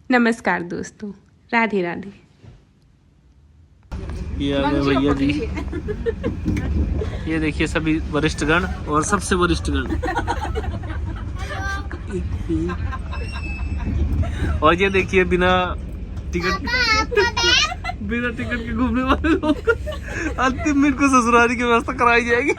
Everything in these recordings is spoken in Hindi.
नमस्कार दोस्तों, राधे राधे। ये आ गए भैया जी। ये देखिए सभी वरिष्ठगण और सबसे वरिष्ठगण। और ये देखिए बिना टिकट के घूमने वाले लोग। अंतिम मिनट को ससुराली की व्यवस्था कराई जाएगी।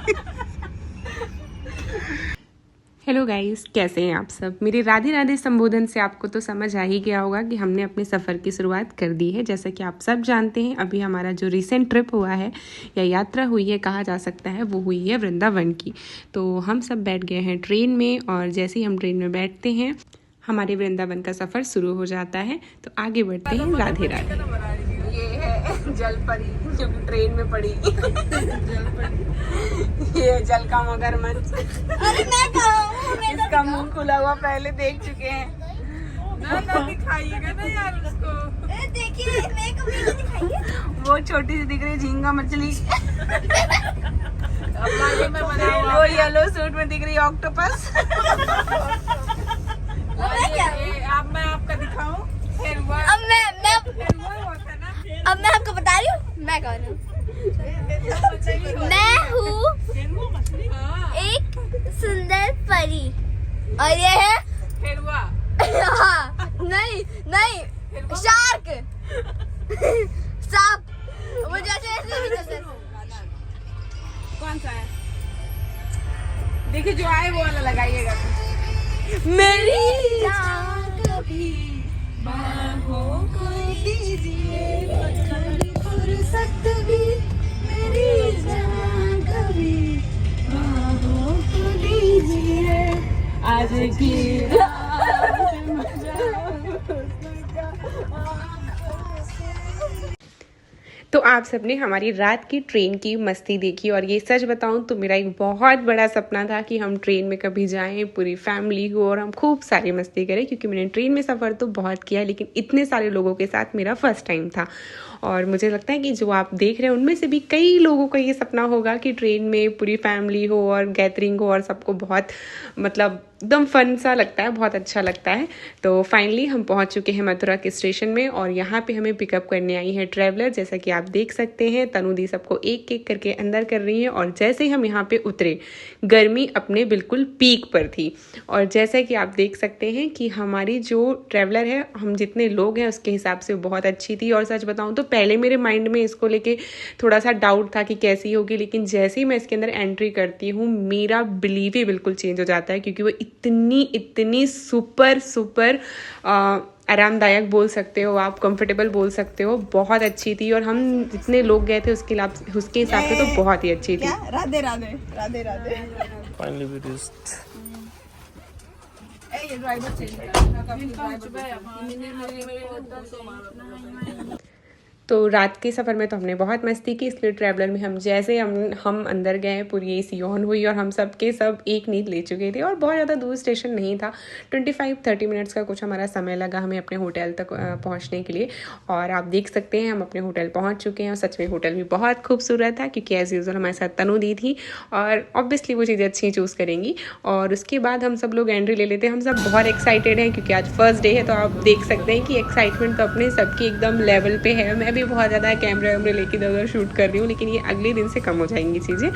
हेलो गाइस, कैसे हैं आप सब। मेरे राधे राधे संबोधन से आपको तो समझ आ ही गया होगा कि हमने अपने सफ़र की शुरुआत कर दी है। जैसा कि आप सब जानते हैं, अभी हमारा जो रिसेंट ट्रिप हुआ है या यात्रा हुई है कहा जा सकता है, वो हुई है वृंदावन की। तो हम सब बैठ गए हैं ट्रेन में और जैसे ही हम ट्रेन में बैठते हैं हमारे वृंदावन का सफ़र शुरू हो जाता है। तो आगे बढ़ते हैं। राधे राधे। ये है जलपरी जो ट्रेन में पड़ी। ये जल का मगरमच्छ। अरे मैं कहूँ इसका मुंह खुला हुआ पहले देख चुके हैं। ना दिखाइएगा ना यार उसको। देखिए मैं कभी नहीं दिखाइए। वो छोटी सी दिख रही झींगा मछली। वो वो येलो सूट में दिख रही ऑक्टोपस। अब मैं आपका दिखाऊं। अब मैं आपको बता रही हूँ मैं कौन हूँ। मैं हूँ एक सुंदर परी और ये है फेरुआ। हाँ, नहीं शार्क सांप। वो जैसे ऐसे भी चलते हैं। कौन सा है? देखिए जो आए वो वाला लगाइएगा। मेरी जान कभी बाहों को दीजिए फुर्सत भी मेरी जान कभी बाहों को दीजिए आज की तो आप सबने हमारी रात की ट्रेन की मस्ती देखी और ये सच बताऊं तो मेरा एक बहुत बड़ा सपना था कि हम ट्रेन में कभी जाएं, पूरी फैमिली हो और हम खूब सारी मस्ती करें, क्योंकि मैंने ट्रेन में सफ़र तो बहुत किया लेकिन इतने सारे लोगों के साथ मेरा फर्स्ट टाइम था। और मुझे लगता है कि जो आप देख रहे हैं उनमें से भी कई लोगों का ये सपना होगा कि ट्रेन में पूरी फैमिली हो और गैदरिंग हो और सबको बहुत मतलब एकदम फन सा लगता है, बहुत अच्छा लगता है। तो फाइनली हम पहुंच चुके हैं मथुरा के स्टेशन में और यहाँ पे हमें पिकअप करने आई है ट्रैवलर। जैसा कि आप देख सकते हैं तनु दी सबको एक एक करके अंदर कर रही है और जैसे ही हम यहाँ पे उतरे गर्मी अपने बिल्कुल पीक पर थी। और जैसा कि आप देख सकते हैं कि हमारी जो ट्रैवलर है, हम जितने लोग हैं उसके हिसाब से बहुत अच्छी थी। और सच बताऊँ तो पहले मेरे माइंड में इसको लेके थोड़ा सा डाउट था कि कैसी होगी, लेकिन जैसे ही मैं इसके अंदर एंट्री करती हूँ मेरा बिलीव ही बिल्कुल चेंज हो जाता है, क्योंकि वो इतनी सुपर आरामदायक बोल सकते हो आप, कंफर्टेबल बोल सकते हो, बहुत अच्छी थी। और हम जितने लोग गए थे उसके हिसाब से तो बहुत ही अच्छी थी। Radhe Radhe Radhe Radhe. Finally we reached. ये ड्राइवर चेंज कर। तो रात के सफ़र में तो हमने बहुत मस्ती की, इसलिए ट्रैवलर में हम जैसे हम अंदर गए पूरी एसी ऑन हुई और हम सब के सब एक नींद ले चुके थे। और बहुत ज़्यादा दूर स्टेशन नहीं था, 25-30 मिनट्स का कुछ हमारा समय लगा हमें अपने होटल तक पहुंचने के लिए। और आप देख सकते हैं हम अपने होटल पहुंच चुके हैं और सच में होटल भी बहुत खूबसूरत था, क्योंकि एज़ यूजुअल हमारे साथ तनु दी थी और ऑब्वियसली वो चीज़ें अच्छी चूज़ करेंगी। और उसके बाद हम सब लोग एंट्री ले लेते हैं। हम सब बहुत एक्साइटेड हैं क्योंकि आज फर्स्ट डे है, तो आप देख सकते हैं कि एक्साइटमेंट तो अपने सबकी एकदम लेवल पे है। मैं भी बहुत ज़्यादा कैमरे वैमरे लेके इधर शूट कर रही हूँ, लेकिन ये अगले दिन से कम हो जाएंगी चीज़ें।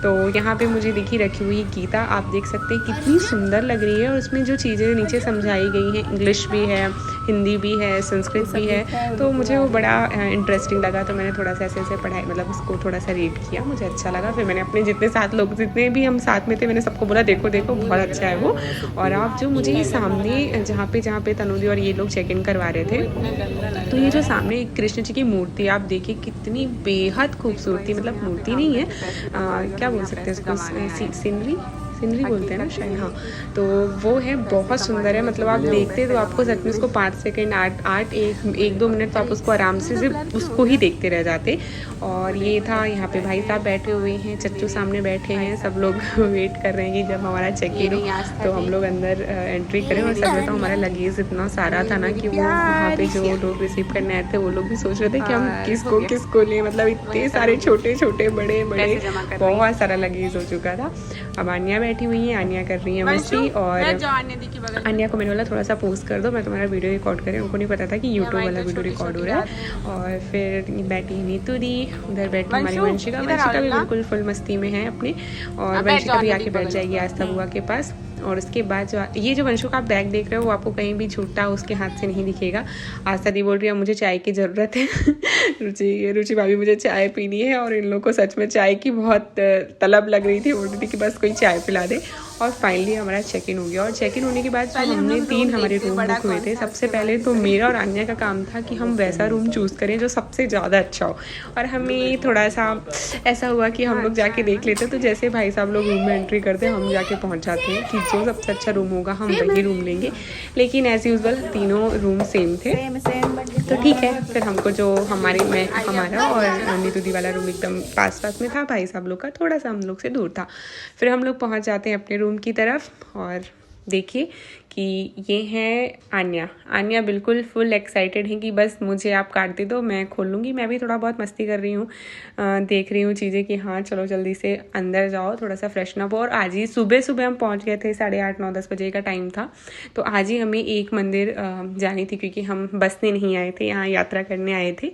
तो यहाँ पे मुझे दिखी रखी हुई गीता, आप देख सकते हैं कितनी सुंदर लग रही है। और उसमें जो चीज़ें नीचे समझाई गई हैं, इंग्लिश भी है, हिंदी भी है, संस्कृत भी है, तो मुझे वो बड़ा इंटरेस्टिंग लगा। तो मैंने थोड़ा सा ऐसे पढ़ाई मतलब उसको थोड़ा सा रीड किया, मुझे अच्छा लगा। फिर मैंने अपने जितने भी हम साथ में थे मैंने सबको बोला देखो बहुत अच्छा है वो। और आप जो मुझे ये सामने जहाँ पे तनुदी और ये लोग चेक इन करवा रहे थे, तो ये जो सामने कृष्ण जी की मूर्ति आप देखिए कितनी बेहद खूबसूरती, मतलब मूर्ति नहीं है, क्या बोल सकते हैं इसको, सीनरी बोलते हैं ना शायद, हाँ। तो वो है बहुत सुंदर है, मतलब आप देखते तो आपको सच में उसको 5 सेकंड 1-2 मिनट तो आप उसको आराम से सिर्फ उसको ही देखते रह जाते। और ये था यहाँ पे भाई साहब बैठे हुए हैं, चच्चू सामने बैठे हैं, सब लोग वेट कर रहे हैं कि जब हमारा चेक इन हो तो हम लोग अंदर एंट्री करें। और सब तो हमारा लगेज इतना सारा था ना कि वो वहाँ पे जो लोग रिसीव करने आए थे वो लोग भी सोच रहे थे कि हम किसको लें, मतलब इतने सारे छोटे बड़े बहुत सारा लगेज हो चुका था। अब आनिया बैठी हुई हैं, आन्या कर रही है मस्ती। और आन्या को मैंने बोला थोड़ा सा पोस्ट कर दो, मैं तुम्हारा वीडियो रिकॉर्ड करें। उनको नहीं पता था कि यूट्यूब वाला वीडियो रिकॉर्ड हो रहा है। और फिर बैठी नीतू दी, उधर बैठी हमारी वंशिका। वंशिका भी बिल्कुल फुल मस्ती में है अपने। और वंशिका भी आके बैठ जाएगी आस्था बुआ के पास। और उसके बाद जो ये जो वंशु का आप बैग देख रहे हो वो आपको कहीं भी छूटा उसके हाथ से नहीं दिखेगा। आस्था दी बोल रही है मुझे चाय की ज़रूरत है। रुचि भाभी मुझे चाय पीनी है। और इन लोगों को सच में चाय की बहुत तलब लग रही थी, बोल रही थी कि बस कोई चाय पिला दे। और फाइनली हमारा चेक इन हो गया। और चेक इन होने के बाद जो हमने 3 हमारे रूम बुक हुए थे, सबसे पहले तो मेरा और आन्या का काम था कि हम वैसा रूम चूज़ करें जो सबसे ज़्यादा अच्छा हो। और हमें थोड़ा सा ऐसा हुआ कि हम लोग जाके देख लेते, तो जैसे भाई साहब लोग रूम में एंट्री करते हम जाके पहुँच जाते हैं कि जो सबसे अच्छा रूम होगा हम वही रूम लेंगे। लेकिन एज यूजुअल तीनों रूम सेम थे, तो ठीक है। फिर हमको जो हमारा और नीतू दी वाला रूम एकदम पास में था, भाई साहब लोग का थोड़ा सा हम लोग से दूर था। फिर हम लोग पहुँच जाते हैं अपने रूम की तरफ। और देखिए कि ये है आन्या बिल्कुल फुल एक्साइटेड है कि बस मुझे आप काट दे दो, मैं खोल लूँगी। मैं भी थोड़ा बहुत मस्ती कर रही हूँ, देख रही हूँ चीज़ें कि हाँ चलो जल्दी से अंदर जाओ, थोड़ा सा फ्रेशन अप हो। और आज ही सुबह हम पहुँच गए थे, 8:30 9 10 बजे का टाइम था। तो आज ही हमें एक मंदिर जानी थी, क्योंकि हम बस में नहीं आए थे, यहाँ यात्रा करने आए थे।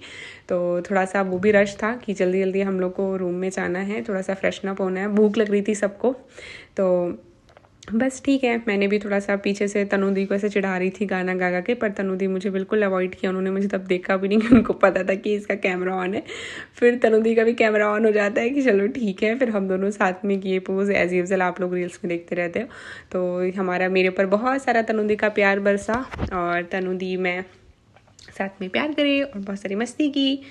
तो थोड़ा सा वो भी रश था कि जल्दी हम लोग को रूम में जाना है, थोड़ा सा फ्रेशन अप होना है। भूख लग रही थी सबको, तो बस ठीक है। मैंने भी थोड़ा सा पीछे से तनु दी को ऐसे चिढ़ा रही थी गाना गा के, पर तनु दी मुझे बिल्कुल अवॉइड किया। उन्होंने मुझे तब देखा भी नहीं, कि उनको पता था कि इसका कैमरा ऑन है। फिर तनु दी का भी कैमरा ऑन हो जाता है कि चलो ठीक है। फिर हम दोनों साथ में किए पोज, एज यूजुअल आप लोग रील्स में देखते रहते हो। तो मेरे ऊपर बहुत सारा तनु दी का प्यार बरसा, और तनु दी मैं साथ में प्यार करे और बहुत सारी मस्ती की।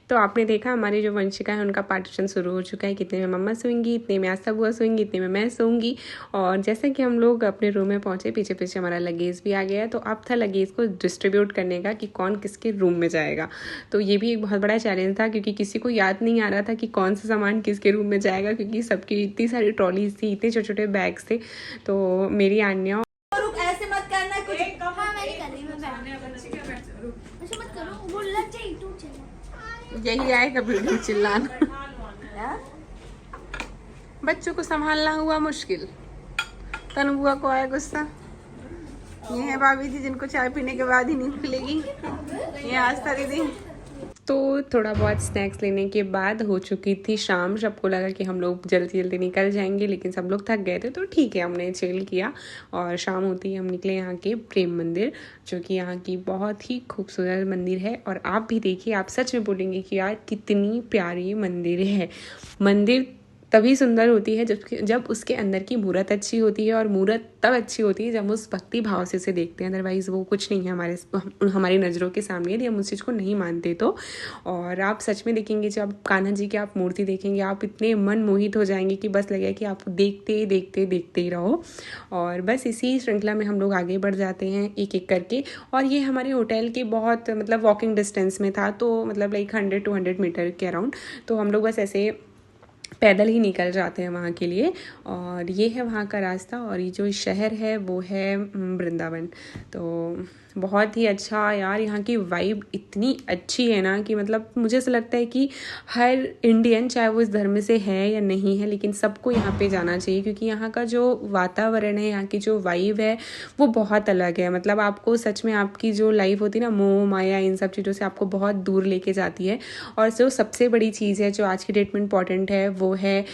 तो आपने देखा हमारी जो वंशिका है उनका पार्टीशन शुरू हो चुका है। कितने में मम्मा सोएंगी, इतने में आस्था बुआ सोएंगी, इतने में मैं सोऊंगी। और जैसे कि हम लोग अपने रूम में पहुंचे, पीछे हमारा लगेज भी आ गया है। तो अब था लगेज को डिस्ट्रीब्यूट करने का कि कौन किसके रूम में जाएगा। तो ये भी एक बहुत बड़ा चैलेंज था, क्योंकि किसी को याद नहीं आ रहा था कि कौन सा सामान किसके रूम में जाएगा, क्योंकि सबकी इतनी सारी ट्रॉलीज थी, इतने छोटे छोटे बैग्स थे। तो मेरी आन्या यही आएगा वीडियो चिल्लाना। बच्चों को संभालना हुआ मुश्किल। तनु बुआ को आया गुस्सा। ये है भाभी जी जिनको चाय पीने के बाद ही नींद खुलेगी, ये आस्था दीदी। तो थोड़ा बहुत स्नैक्स लेने के बाद हो चुकी थी शाम। सबको लगा कि हम लोग जल्दी निकल जाएंगे, लेकिन सब लोग थक गए थे, तो ठीक है हमने चिल किया। और शाम होती ही हम निकले यहाँ के प्रेम मंदिर, जो कि यहाँ की बहुत ही खूबसूरत मंदिर है। और आप भी देखिए, आप सच में बोलेंगे कि यार कितनी प्यारी मंदिर है। मंदिर तभी सुंदर होती है जब उसके अंदर की मूर्त अच्छी होती है, और मूर्त तब अच्छी होती है जब उस भक्ति भाव से उसे देखते हैं। अदरवाइज़ वो कुछ नहीं है हमारी नज़रों के सामने, यदि हम उस चीज़ को नहीं मानते तो। और आप सच में देखेंगे, जब कान्हा जी की आप मूर्ति देखेंगे, आप इतने मन मोहित हो जाएंगे कि बस लगेगा कि आप देखते ही रहो। और बस इसी श्रृंखला में हम लोग आगे बढ़ जाते हैं एक करके। और ये हमारे होटल के बहुत वॉकिंग डिस्टेंस में था, तो 100 to 100 मीटर के अराउंड। तो हम लोग बस ऐसे पैदल ही निकल जाते हैं वहाँ के लिए। और ये है वहाँ का रास्ता। और ये जो शहर है वो है वृंदावन। तो बहुत ही अच्छा यार, यहाँ की वाइब इतनी अच्छी है ना कि मुझे ऐसा लगता है कि हर इंडियन, चाहे वो इस धर्म से है या नहीं है, लेकिन सबको यहाँ पे जाना चाहिए, क्योंकि यहाँ का जो वातावरण है, यहाँ की जो वाइब है वो बहुत अलग है। आपको सच में आपकी जो लाइफ होती है ना, मोह माया इन सब चीज़ों से आपको बहुत दूर लेके जाती है। और जो सबसे बड़ी चीज़ है जो आज की डेट में इम्पॉर्टेंट है, वो है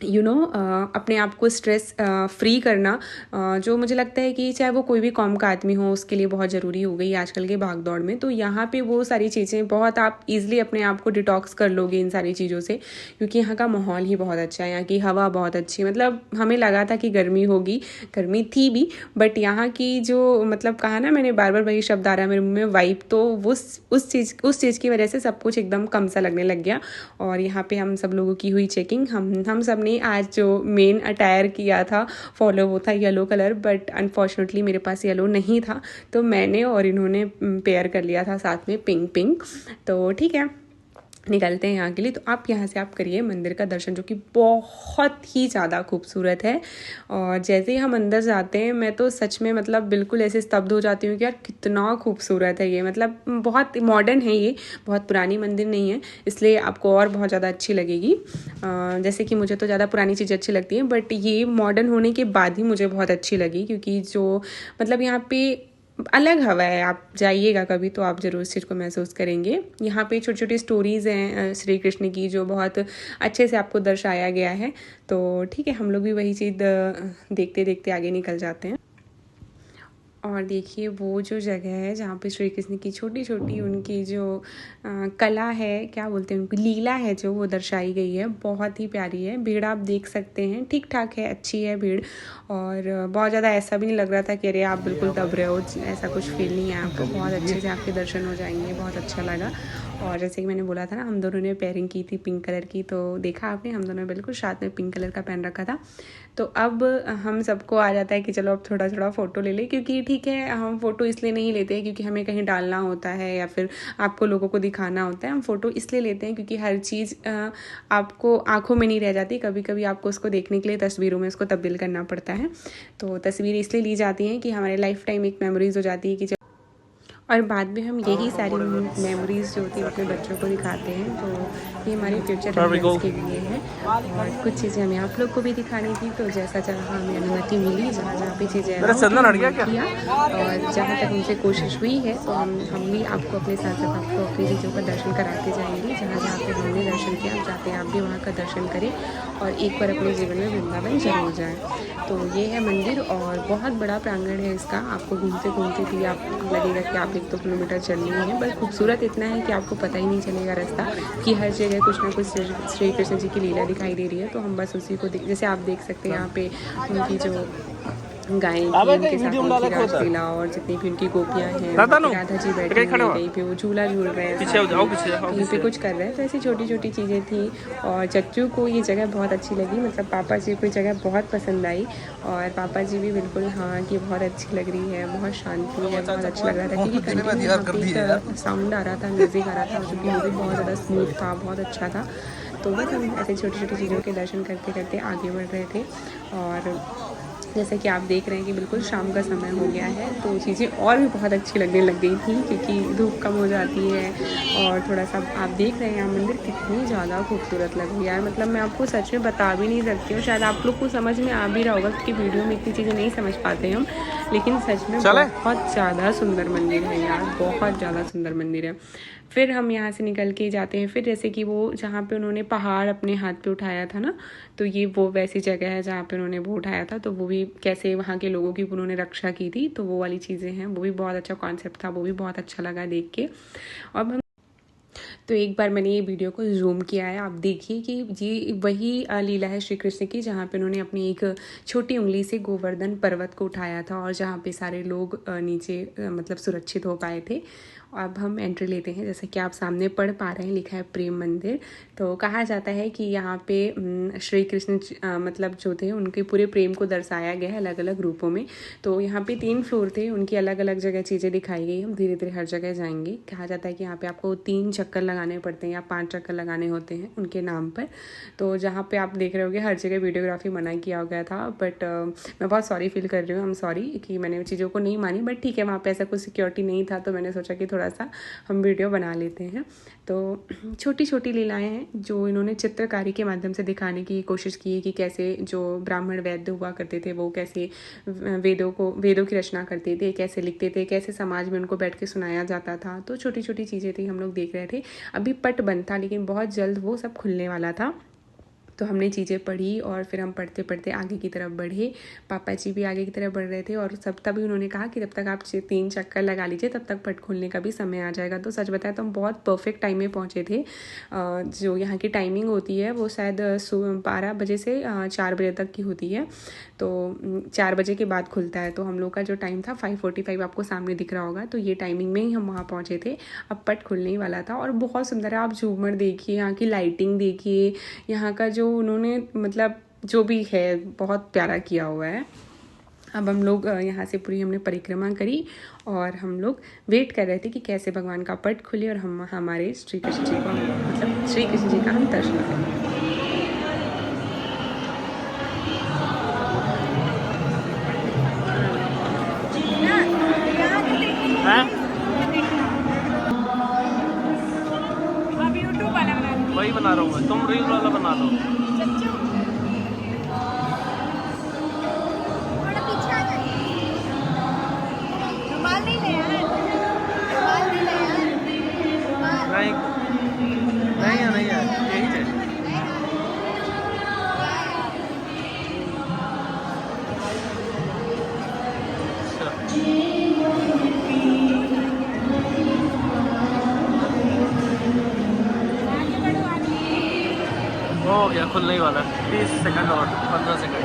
अपने आप को स्ट्रेस फ्री करना, जो मुझे लगता है कि चाहे वो कोई भी कॉम का आदमी हो, उसके लिए बहुत ज़रूरी हो गई आजकल के भाग दौड़ में। तो यहाँ पे वो सारी चीज़ें बहुत आप इजीली अपने आप को डिटॉक्स कर लोगे इन सारी चीज़ों से, क्योंकि यहाँ का माहौल ही बहुत अच्छा है। यहाँ की हवा बहुत अच्छी, हमें लगा था कि गर्मी होगी, गर्मी थी भी, बट यहाँ की जो कहा ना मैंने बार वही शब्द आ रहा है मेरे मुँह में, वाइब, तो उस चीज़ की वजह से सब कुछ एकदम कम सा लगने लग गया। और यहाँ पे हम सब लोगों की हुई चेकिंग। हम सब ने आज जो मेन अटायर किया था फॉलो, वो था येलो कलर, बट अनफॉर्चुनेटली मेरे पास येलो नहीं था, तो मैंने और इन्होंने पेयर कर लिया था साथ में पिंक। तो ठीक है, निकलते हैं यहाँ के लिए। तो आप यहाँ से आप करिए मंदिर का दर्शन, जो कि बहुत ही ज़्यादा खूबसूरत है। और जैसे ही हम अंदर जाते हैं मैं तो सच में मतलब बिल्कुल ऐसे स्तब्ध हो जाती हूँ कि यार कितना खूबसूरत है ये। मतलब बहुत मॉडर्न है ये, बहुत पुरानी मंदिर नहीं है, इसलिए आपको और बहुत ज़्यादा अच्छी लगेगी। जैसे कि मुझे तो ज़्यादा पुरानी चीज़ें अच्छी लगती हैं, बट ये मॉडर्न होने के बाद ही मुझे बहुत अच्छी लगी, क्योंकि जो मतलब यहाँ पे अलग हवा है। आप जाइएगा कभी तो आप ज़रूर इस चीज़ को महसूस करेंगे। यहाँ पे छोटी छोटी स्टोरीज़ हैं श्री कृष्ण की, जो बहुत अच्छे से आपको दर्शाया गया है। तो ठीक है, हम लोग भी वही चीज़ देखते देखते आगे निकल जाते हैं। और देखिए वो जो जगह है जहाँ पे श्री कृष्ण की छोटी छोटी उनकी जो कला है, क्या बोलते हैं उनकी लीला है, जो वो दर्शाई गई है, बहुत ही प्यारी है। भीड़ आप देख सकते हैं ठीक ठाक है, अच्छी है भीड़। और बहुत ज़्यादा ऐसा भी नहीं लग रहा था कि अरे आप बिल्कुल दब रहे हो, ऐसा कुछ फील नहीं है आपको। बहुत अच्छे से आपके दर्शन हो जाएंगे, बहुत अच्छा लगा। और जैसे कि मैंने बोला था ना, हम दोनों ने पेयरिंग की थी पिंक कलर की, तो देखा आपने हम दोनों बिल्कुल साथ में पिंक कलर का पहन रखा था। तो अब हम सबको आ जाता है कि चलो अब थोड़ा थोड़ा फ़ोटो ले लें, क्योंकि ठीक है हम फ़ोटो इसलिए नहीं लेते हैं क्योंकि हमें कहीं डालना होता है या फिर आपको लोगों को दिखाना होता है। हम फ़ोटो इसलिए लेते हैं क्योंकि हर चीज़ आपको आंखों में नहीं रह जाती, कभी कभी आपको उसको देखने के लिए तस्वीरों में उसको तब्दील करना पड़ता है। तो तस्वीर इसलिए ली जाती हैं कि हमारे लाइफ टाइम एक मेमोरीज़ हो जाती है कि और बाद में हम यही सारी मेमोरीज़ जो होती है अपने बच्चों को दिखाते हैं। तो ये हमारे फ्यूचर रेफरेंस के लिए है। और कुछ चीज़ें हमें आप लोग को भी दिखानी थी, तो जैसा जहाँ हमें अनुमति मिली, जहाँ जहाँ पे चीज़ें किया, और जहाँ तक हमसे कोशिश हुई है, तो हम भी आपको अपने साथ साथ आपको अपनी चीज़ों का दर्शन कराते जाएंगे। जहाँ जहाँ पे हमने दर्शन किया, आप जाते हैं आप भी वहाँ का दर्शन करें और एक बार अपने जीवन में वृंदावन जरूर जाएँ। तो ये है मंदिर और बहुत बड़ा प्रांगण है इसका। आपको घूमते घूमते भी आप लगेगा कि आप 1-2 किलोमीटर चलनी है, पर खूबसूरत इतना है कि आपको पता ही नहीं चलेगा रास्ता, कि हर जगह कुछ ना कुछ श्री कृष्ण जी की लीला दिखाई दे रही है। तो हम बस उसी को जैसे आप देख सकते हैं यहाँ पे उनकी जो गायें उनके साथ उनकी रासलीला, और जितनी भी उनकी गोपियाँ हैं, राधा जी बैठे हुए कहीं पे वो झूला झूल रहे हैं, कहीं पे कुछ कर रहे हैं। तो ऐसी छोटी छोटी चीज़ें थी। और चच्चू को ये जगह बहुत अच्छी लगी, मतलब पापा जी को ये जगह बहुत पसंद आई। और पापा जी भी बिल्कुल हाँ कि बहुत अच्छी लग रही है, बहुत शांति है, बहुत अच्छा लग रहा था, क्योंकि कंटिन्यू साउंड आ रहा था, म्यूज़िक आ रहा था, जो कि म्यूज़िक बहुत ज़्यादा स्मूथ था, बहुत अच्छा था। तो बस हम ऐसे छोटी छोटी चीज़ों के दर्शन करते करते आगे बढ़ रहे थे। और जैसे कि आप देख रहे हैं कि बिल्कुल शाम का समय हो गया है, तो चीज़ें और भी बहुत अच्छी लगने लग गई थी, क्योंकि धूप कम हो जाती है। और थोड़ा सा आप देख रहे हैं यहाँ मंदिर कितनी ज़्यादा खूबसूरत लग रही है। मतलब मैं आपको सच में बता भी नहीं सकती हूँ, शायद आप लोग को समझ में आ भी रहा होगा, क्योंकि वीडियो में इतनी चीज़ें नहीं समझ पाते हम, लेकिन सच में बहुत ज़्यादा सुंदर मंदिर है यार, बहुत ज़्यादा सुंदर मंदिर है। फिर हम यहाँ से निकल के जाते हैं, फिर जैसे कि वो जहाँ पे उन्होंने पहाड़ अपने हाथ पे उठाया था ना, तो ये वो वैसी जगह है जहाँ पे उन्होंने वो उठाया था। तो वो भी कैसे वहाँ के लोगों की उन्होंने रक्षा की थी, तो वो वाली चीज़ें हैं। वो भी बहुत अच्छा कॉन्सेप्ट था, वो भी बहुत अच्छा लगा देख के। अब हम तो एक बार मैंने ये वीडियो को जूम किया है, आप देखिए कि ये वही लीला है श्री कृष्ण की, जहाँ पे उन्होंने अपनी एक छोटी उंगली से गोवर्धन पर्वत को उठाया था, और जहाँ पे सारे लोग नीचे मतलब सुरक्षित हो पाए थे। अब हम एंट्री लेते हैं, जैसे कि आप सामने पढ़ पा रहे हैं, लिखा है प्रेम मंदिर। तो कहा जाता है कि यहाँ पे श्री कृष्ण मतलब जो थे उनके पूरे प्रेम को दर्शाया गया है अलग अलग रूपों में। तो यहाँ पे 3 फ्लोर थे, उनकी अलग अलग जगह चीज़ें दिखाई गई। हम धीरे धीरे हर जगह जाएंगे। कहा जाता है कि यहाँ पे आपको 3 चक्कर लगाने पड़ते हैं या 5 चक्कर लगाने होते हैं उनके नाम पर। तो जहाँ पे आप देख रहे होगे हर जगह वीडियोग्राफी मना किया गया था, बट मैं बहुत सॉरी फील कर रही हूँ, हम सॉरी कि मैंने चीज़ों को नहीं मानी, बट ठीक है, वहाँ पे ऐसा कुछ सिक्योरिटी नहीं था, तो मैंने सोचा कि थोड़ा सा हम वीडियो बना लेते हैं। तो छोटी छोटी लीलाएं हैं जो इन्होंने चित्रकारी के माध्यम से दिखाने की कोशिश की है, कि कैसे जो ब्राह्मण वैद्य हुआ करते थे वो कैसे वेदों की रचना करते थे, कैसे लिखते थे, कैसे समाज में उनको बैठ के सुनाया जाता था। तो छोटी छोटी चीज़ें थी, हम लोग देख रहे थे। अभी पट बंद था, लेकिन बहुत जल्द वो सब खुलने वाला था। तो हमने चीज़ें पढ़ी और फिर हम पढ़ते पढ़ते आगे की तरफ बढ़े। पापा जी भी आगे की तरफ बढ़ रहे थे, और तभी उन्होंने कहा कि जब तक आप 3 चक्कर लगा लीजिए तब तक पट खोलने का भी समय आ जाएगा। तो सच बताएं तो हम बहुत परफेक्ट टाइम में पहुँचे थे। जो यहाँ की टाइमिंग होती है वो शायद 12 बजे से 4 बजे तक की होती है, तो 4 बजे के बाद खुलता है। तो हम लोग का जो टाइम था 5:45 आपको सामने दिख रहा होगा, तो ये टाइमिंग में ही हम वहाँ पहुँचे थे। अब पट खुलने ही वाला था, और बहुत सुंदर है। आप झूमर देखिए, यहाँ की लाइटिंग देखिए, यहाँ का जो उन्होंने मतलब जो भी है बहुत प्यारा किया हुआ है। अब हम लोग यहाँ से पूरी हमने परिक्रमा करी, और हम लोग वेट कर रहे थे कि कैसे भगवान का पट खुले और हम हमारे श्री कृष्ण जी को मतलब श्री कृष्ण जी का हम दर्शन करें। अब यूट्यूब वाला बना दो। वही बना रहा हूँ मैं, तुम रील वाला बना लो। थोड़ा पीछे आ जाइए। रुमाल नहीं ले यार, रुमाल नहीं ले यार, रुमाल नहीं नहीं है यही है। हो गया, खुलने ही वाला है। 30 सेकंड और 15 सेकंड।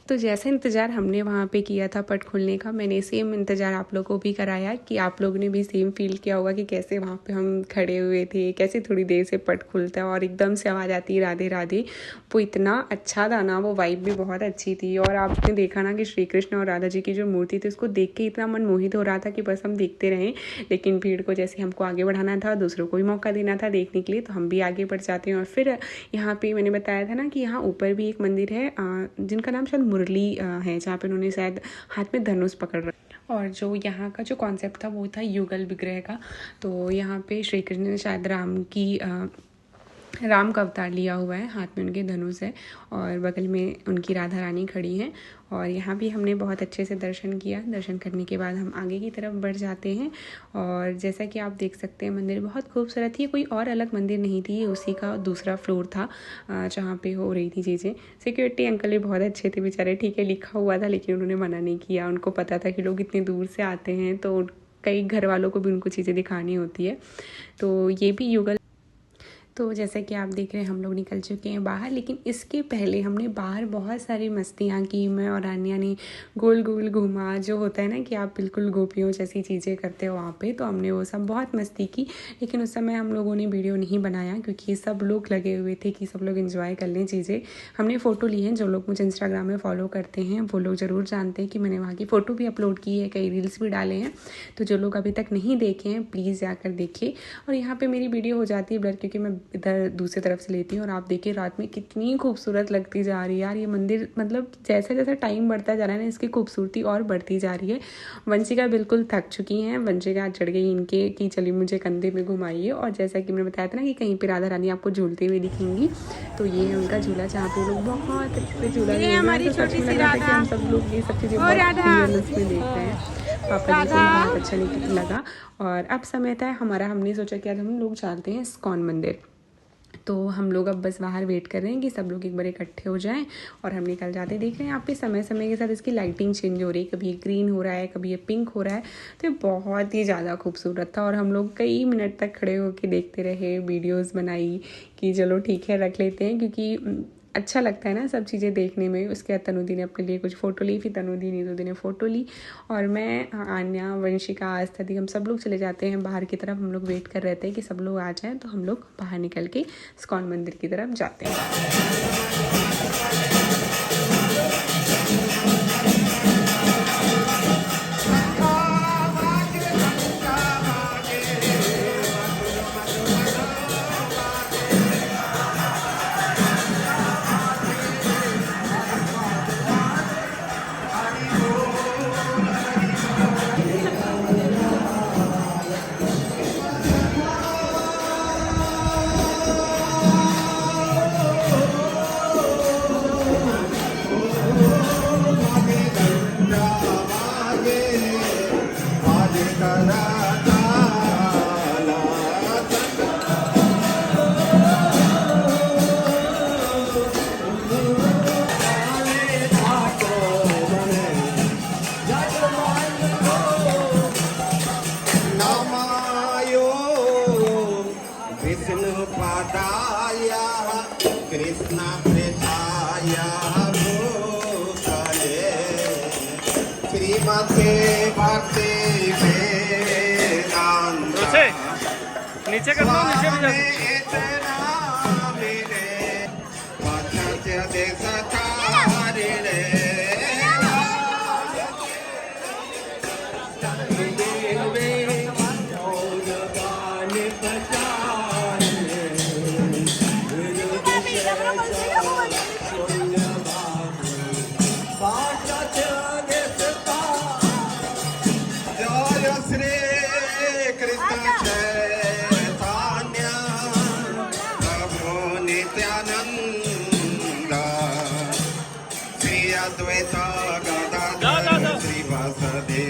तो जैसा इंतज़ार हमने वहाँ पे किया था पट खुलने का, मैंने सेम इंतज़ार आप लोगों को भी कराया कि आप लोगों ने भी सेम फील किया होगा कि कैसे वहाँ पे हम खड़े हुए थे, कैसे थोड़ी देर से पट खुलता है और एकदम से आवाज़ आती है राधे राधे। वो इतना अच्छा था ना, वो वाइब भी बहुत अच्छी थी। और आपने देखा ना कि श्री कृष्ण और राधा जी की जो मूर्ति थी उसको देख के इतना मन मोहित हो रहा था कि बस हम देखते रहें। लेकिन भीड़ को जैसे हमको आगे बढ़ाना था, दूसरों को भी मौका देना था देखने के लिए, तो हम भी आगे बढ़ जाते हैं। और फिर यहाँ पर मैंने बताया था ना कि यहाँ ऊपर भी एक मंदिर है जिनका नाम शायद मुरली है, जहाँ पे उन्होंने शायद हाथ में धनुष पकड़ रखा। और जो यहाँ का जो कॉन्सेप्ट था वो था युगल विग्रह का। तो यहाँ पे श्री कृष्ण ने शायद राम का अवतार लिया हुआ है, हाथ में उनके धनुष है और बगल में उनकी राधा रानी खड़ी हैं। और यहाँ भी हमने बहुत अच्छे से दर्शन किया। दर्शन करने के बाद हम आगे की तरफ बढ़ जाते हैं। और जैसा कि आप देख सकते हैं मंदिर बहुत खूबसूरत थी। कोई और अलग मंदिर नहीं थी, उसी का दूसरा फ्लोर था जहाँ पे हो रही थी चीज़ें। सिक्योरिटी अंकल भी बहुत अच्छे थे बेचारे, ठीक है लिखा हुआ था लेकिन उन्होंने मना नहीं किया। उनको पता था कि लोग इतने दूर से आते हैं तो कई घर वालों को भी उनको चीज़ें दिखानी होती है। तो ये भी युगल। तो जैसा कि आप देख रहे हैं हम लोग निकल चुके हैं बाहर, लेकिन इसके पहले हमने बाहर बहुत सारी मस्तियाँ की। मैं और आन्या ने गोल गोल घूमा, जो होता है ना कि आप बिल्कुल गोपियों जैसी चीज़ें करते हो वहाँ पे, तो हमने वो सब बहुत मस्ती की। लेकिन उस समय हम लोगों ने वीडियो नहीं बनाया क्योंकि सब लोग लगे हुए थे कि सब लोग एंजॉय कर लें चीज़ें। हमने फ़ोटो ली हैं, जो लोग मुझे इंस्टाग्राम में फॉलो करते हैं वो लोग ज़रूर जानते हैं कि मैंने वहाँ की फ़ोटो भी अपलोड की है, कई रील्स भी डाले हैं। तो जो लोग अभी तक नहीं देखे हैं प्लीज़ जाकर देखिए। और यहाँ पर मेरी वीडियो हो जाती है ब्लर क्योंकि मैं इधर दूसरी तरफ से लेती हूँ। और आप देखिए रात में कितनी खूबसूरत लगती जा रही है यार ये मंदिर। मतलब जैसे जैसे टाइम बढ़ता जा रहा है ना, इसकी खूबसूरती और बढ़ती जा रही है। वंशिका बिल्कुल थक चुकी हैं, वंशिका चढ़ गई इनके कि चलिए मुझे कंधे में घुमाइए। और जैसा कि मैंने बताया था ना कि कहीं पे राधा रानी आपको झूलते हुए दिखेंगी, तो ये है उनका झूला जहाँ पे लोग बहुत अच्छे से झूला झूल रहे हैं। तो सच में लगा था कि हम सब लोग ये सब चीज़ें बहुत रियलिस्ट में देख रहे हैं। पापा जी को बहुत अच्छा लगा। और अब समय था हमारा, हमने सोचा कि आज हम लोग चलते हैं इस्कॉन मंदिर। तो हम लोग अब बस बाहर वेट कर रहे हैं कि सब लोग एक बार इकट्ठे हो जाएं और हम निकल जाते। देख रहे हैं यहाँ पे समय समय के साथ इसकी लाइटिंग चेंज हो रही है, कभी ये ग्रीन हो रहा है, कभी ये पिंक हो रहा है। तो ये बहुत ही ज़्यादा खूबसूरत था और हम लोग कई मिनट तक खड़े होकर देखते रहे, वीडियोज़ बनाई कि चलो ठीक है रख लेते हैं क्योंकि अच्छा लगता है ना सब चीज़ें देखने में। उसके बाद तनुदी ने अपने लिए कुछ फ़ोटो ली, फिर तनुदी नीतुदी ने फ़ोटो ली और मैं, आन्या, वंशिका, आस्था दी, हम सब लोग चले जाते हैं बाहर की तरफ। हम लोग वेट कर रहे थे कि सब लोग आ जाएं तो हम लोग बाहर निकल के इस्कॉन मंदिर की तरफ जाते हैं। कृष्ण पादाय कृष्ण प्रेताय भूतले श्रीमते भक्ति वेदांत नीचे कर दो, नीचे भी जा सकते। इतना मिले पथ्य देशतारिणे जय श्री कृष्ण चैतन्य प्रभु नित्यानंद श्री अद्वैत गदाधर श्रीवासदे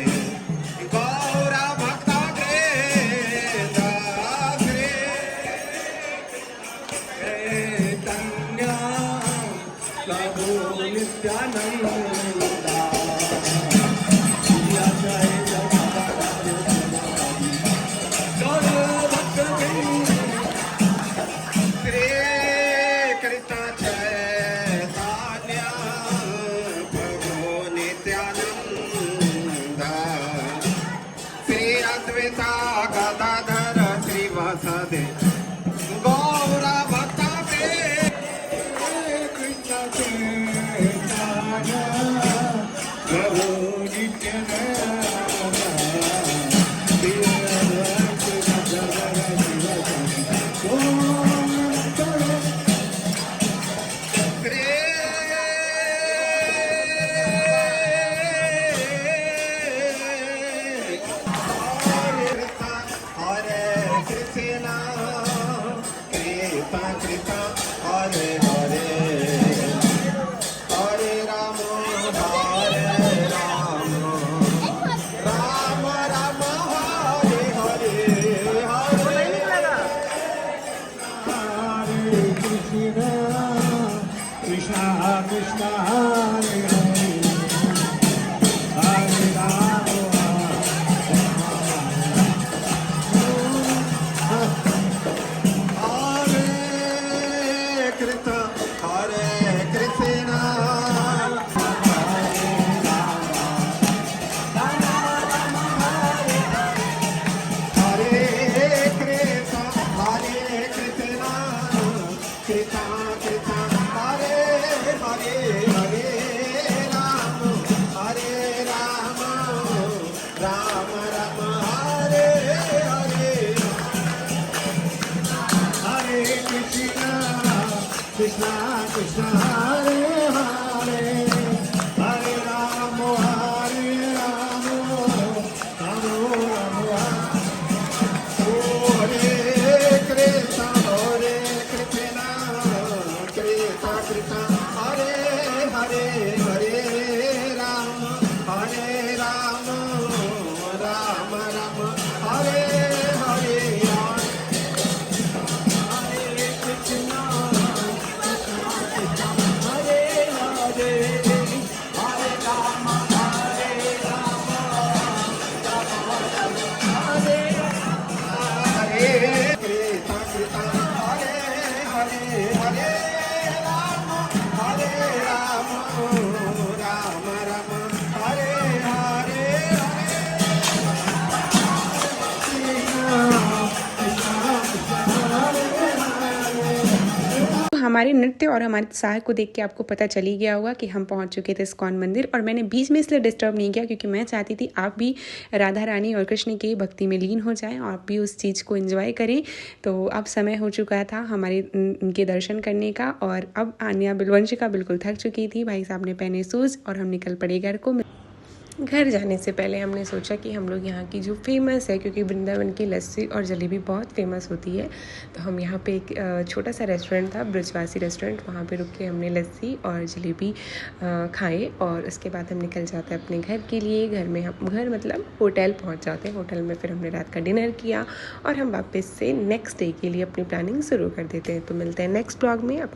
गौर भक्तवृंद श्री चैतन्य प्रभु नित्यानंद गदाधर श्रीवासदे गौर भक्तवृंद कृष्ण चैतन्य प्रभु नित्यानंद श्री अद्वैत गदाधर कृष्ण कृष्ण हरे हरे हरे राम हरे कृष्ण हरे कृष्ण कृष्ण कृष्ण हरे हरे हरे राम राम राम हरे कृष्ण कृष्ण कृष्ण हरे हरे हरे राम राम राम हरे हरे हमारे नृत्य और हमारे उत्साह को देख के आपको पता चल ही गया होगा कि हम पहुंच चुके थे इस्कॉन मंदिर। और मैंने बीच में इसलिए डिस्टर्ब नहीं किया क्योंकि मैं चाहती थी आप भी राधा रानी और कृष्ण की भक्ति में लीन हो जाएं और आप भी उस चीज़ को एंजॉय करें। तो अब समय हो चुका था हमारे उनके दर्शन करने का और अब आन्या बिलवंशिका बिल्कुल थक चुकी थी। भाई साहब ने पहने शूज़ और हम निकल पड़े घर को। घर जाने से पहले हमने सोचा कि हम लोग यहाँ की जो फेमस है, क्योंकि वृंदावन की लस्सी और जलेबी बहुत फेमस होती है, तो हम यहाँ पे एक छोटा सा रेस्टोरेंट था, ब्रजवासी रेस्टोरेंट, वहाँ पे रुक के हमने लस्सी और जलेबी खाए और उसके बाद हम निकल जाते हैं अपने घर के लिए। घर में हम घर मतलब होटल पहुँच जाते हैं। होटल में फिर हमने रात का डिनर किया और हम वापस से नेक्स्ट डे के लिए अपनी प्लानिंग शुरू कर देते हैं। तो मिलते हैं नेक्स्ट ब्लॉग में। अपना